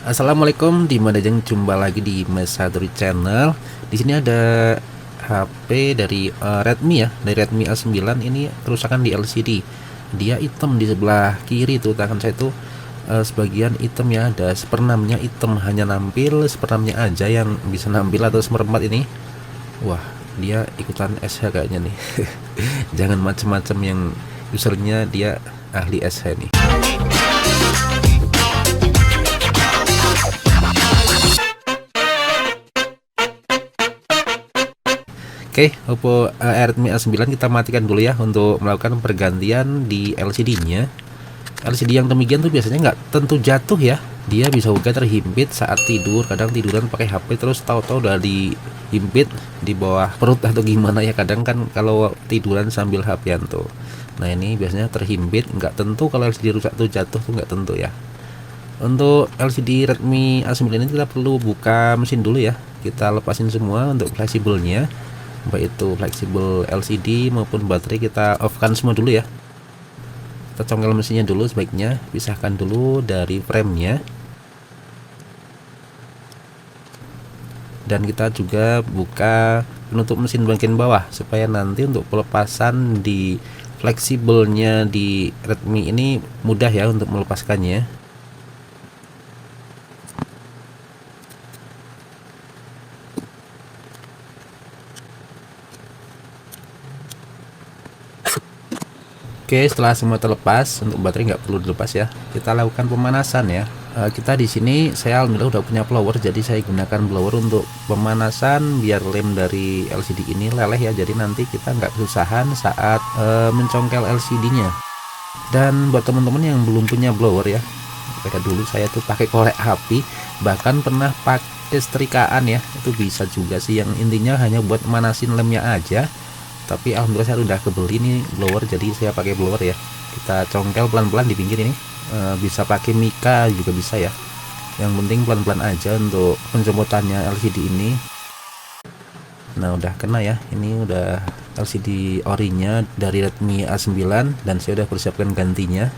Assalamualaikum, Dimadajeng, jumpa lagi di Mesaduri Channel. Di sini ada HP dari Redmi ya, dari Redmi A9 ini kerusakan di LCD. Dia hitam di sebelah kiri tuh tangan saya tuh sebagian hitam ya, ada seperenamnya hitam, hanya nampil seperenamnya aja yang bisa nampil atau seperempat ini. Wah, dia ikutan SH kayaknya nih. Jangan macem-macem yang usernya dia ahli SH nih. Oke, Oppo Redmi A9 kita matikan dulu ya untuk melakukan pergantian di LCD-nya. LCD yang demikian tuh biasanya nggak tentu jatuh ya. Dia bisa juga terhimpit saat tidur, kadang tiduran pakai HP terus tahu-tahu udah dihimpit di bawah perut atau gimana ya. Kadang kan kalau tiduran sambil HP-an tuh. Nah ini biasanya terhimpit, nggak tentu kalau LCD rusak tuh jatuh tuh nggak tentu ya. Untuk LCD Redmi A9 ini kita perlu buka mesin dulu ya. Kita lepasin semua untuk fleksibelnya, baik itu fleksibel LCD maupun baterai kita off kan semua dulu ya. Kita congkel mesinnya dulu, sebaiknya pisahkan dulu dari framenya, dan kita juga buka penutup mesin bagian bawah supaya nanti untuk pelepasan di fleksibelnya di Redmi ini mudah ya untuk melepaskannya. Oke, setelah semua terlepas, untuk baterai nggak perlu dilepas ya. Kita lakukan pemanasan ya. Kita di sini saya alhamdulillah udah punya blower, jadi saya gunakan blower untuk pemanasan biar lem dari LCD ini leleh ya. Jadi nanti kita nggak kesusahan saat mencongkel LCD-nya. Dan buat teman-teman yang belum punya blower ya, pada dulu saya tuh pakai korek api, bahkan pernah pakai setrikaan ya. Itu bisa juga sih, yang intinya hanya buat manasin lemnya aja. Tapi alhamdulillah saya udah kebeli nih blower, jadi saya pakai blower ya. Kita congkel pelan-pelan di pinggir ini, bisa pakai mika juga bisa ya. Yang penting pelan-pelan aja untuk pencopotannya LCD ini. Nah udah kena ya, ini udah LCD orinya dari Redmi A9 dan saya udah persiapkan gantinya.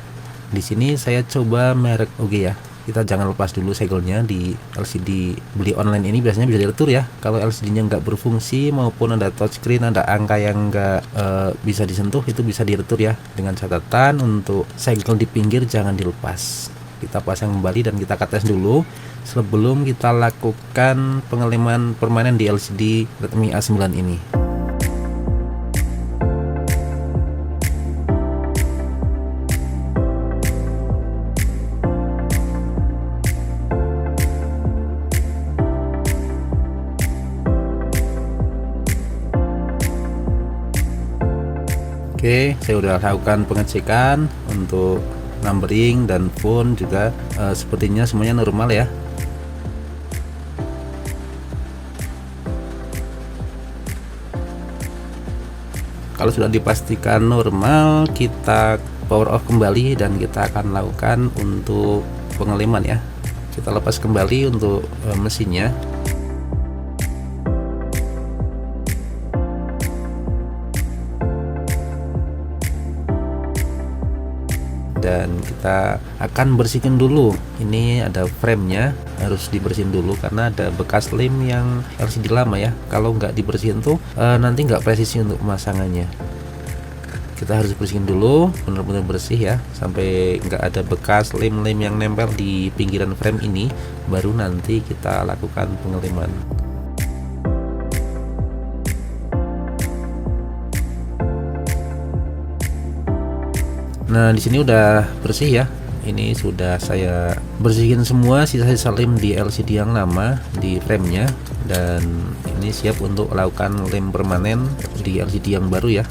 Di sini saya coba merek OG ya. Kita jangan lepas dulu segelnya. Di LCD beli online ini biasanya bisa diretur ya. Kalau LCD-nya nggak berfungsi maupun ada touchscreen, ada angka yang nggak bisa disentuh, itu bisa diretur ya. Dengan catatan untuk segel di pinggir jangan dilepas. Kita pasang kembali dan kita tes dulu sebelum kita lakukan pengeleman permanen di LCD Redmi A9 ini. Oke, saya udah lakukan pengecekan untuk numbering dan font juga, sepertinya semuanya normal ya. Kalau sudah dipastikan normal, kita power off kembali dan kita akan lakukan untuk pengeleman ya. Kita lepas kembali untuk mesinnya. Dan kita akan bersihkan dulu. Ini ada framenya, harus dibersihin dulu karena ada bekas lem yang LCD lama ya. Kalau nggak dibersihin tuh nanti nggak presisi untuk pemasangannya. Kita harus bersihin dulu, benar-benar bersih ya, sampai nggak ada bekas lem-lem yang nempel di pinggiran frame ini. Baru nanti kita lakukan pengeleman. Nah, di sini udah bersih ya. Ini sudah saya bersihin semua sisa-sisa lem di LCD yang lama di framenya, dan ini siap untuk melakukan lem permanen di LCD yang baru ya.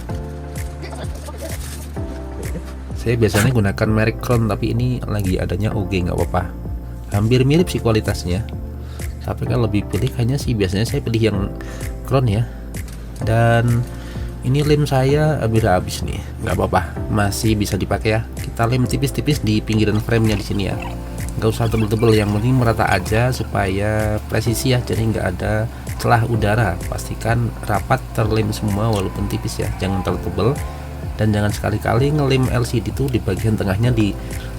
Saya biasanya gunakan merek Crown, tapi ini lagi adanya OG, nggak apa-apa. Hampir mirip sih kualitasnya. Tapi kalau lebih pilih kayaknya sih biasanya saya pilih yang Crown ya. Dan ini lem saya hampir habis nih, nggak apa-apa, masih bisa dipakai ya. Kita lem tipis-tipis di pinggiran framenya di sini ya, nggak usah tebel-tebel, yang penting merata aja supaya presisi ya. Jadi nggak ada celah udara, pastikan rapat terlem semua walaupun tipis ya, jangan terlalu tebel. Dan jangan sekali-kali ngelem LCD itu di bagian tengahnya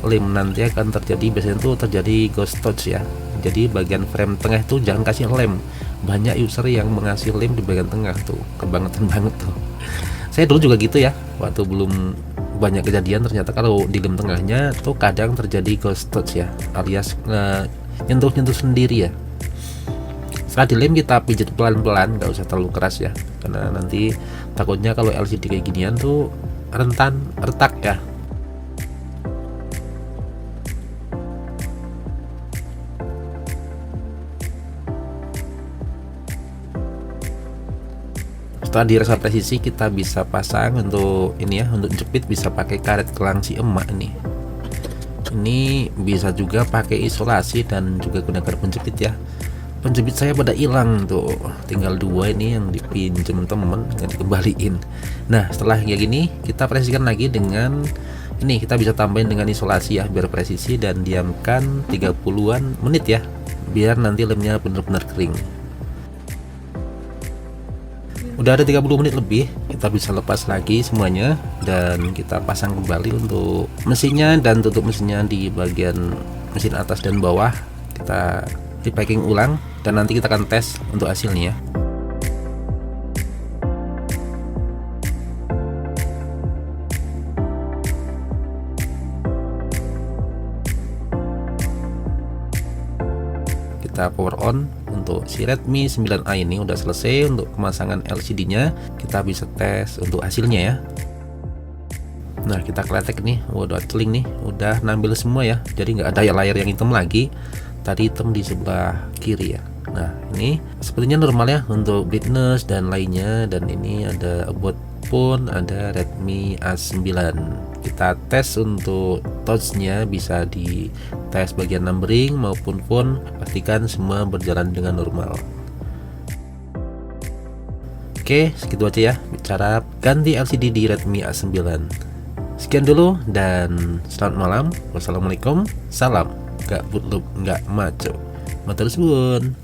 lem, nanti akan terjadi, biasanya tuh terjadi ghost touch ya. Jadi bagian frame tengah itu jangan kasih lem. Banyak user yang mengasih lem di bagian tengah tuh, kebangetan banget tuh. Saya dulu juga gitu ya, waktu belum banyak kejadian, ternyata kalau di lem tengahnya tuh kadang terjadi ghost touch ya, alias nyentuh-nyentuh sendiri ya. Setelah dilem kita pijat pelan-pelan, nggak usah terlalu keras ya, karena nanti takutnya kalau LCD kayak ginian tuh rentan retak ya. Setelah dirasa presisi, kita bisa pasang untuk ini ya, untuk jepit bisa pakai karet kelang si emak nih. Ini bisa juga pakai isolasi dan juga gunakan penjepit ya. Penjepit saya pada hilang tuh, tinggal 2 ini yang dipinjem temen, nggak dikembaliin. Nah setelah kayak gini kita presisikan lagi dengan ini, kita bisa tambahin dengan isolasi ya biar presisi, dan diamkan 30-an menit ya, biar nanti lemnya benar-benar kering. Udah ada 30 menit lebih, kita bisa lepas lagi semuanya dan kita pasang kembali untuk mesinnya dan tutup mesinnya di bagian mesin atas dan bawah. Kita repacking ulang dan nanti kita akan tes untuk hasilnya. Kita power on untuk si Redmi 9A ini udah selesai untuk pemasangan LCD-nya. Kita bisa tes untuk hasilnya ya. Nah kita kletek nih, udah celing nih, udah nambil semua ya, jadi nggak ada layar yang hitam lagi. Tadi hitam di sebelah kiri ya. Nah ini sepertinya normal ya untuk brightness dan lainnya, dan ini ada about phone, ada Redmi A9. Kita tes untuk touchnya, bisa di tes bagian numbering maupun font, pastikan semua berjalan dengan normal. Oke, segitu aja ya cara ganti LCD di Redmi A9. Sekian dulu dan selamat malam. Wassalamualaikum, salam gak bootloop, gak maco, matur suwun.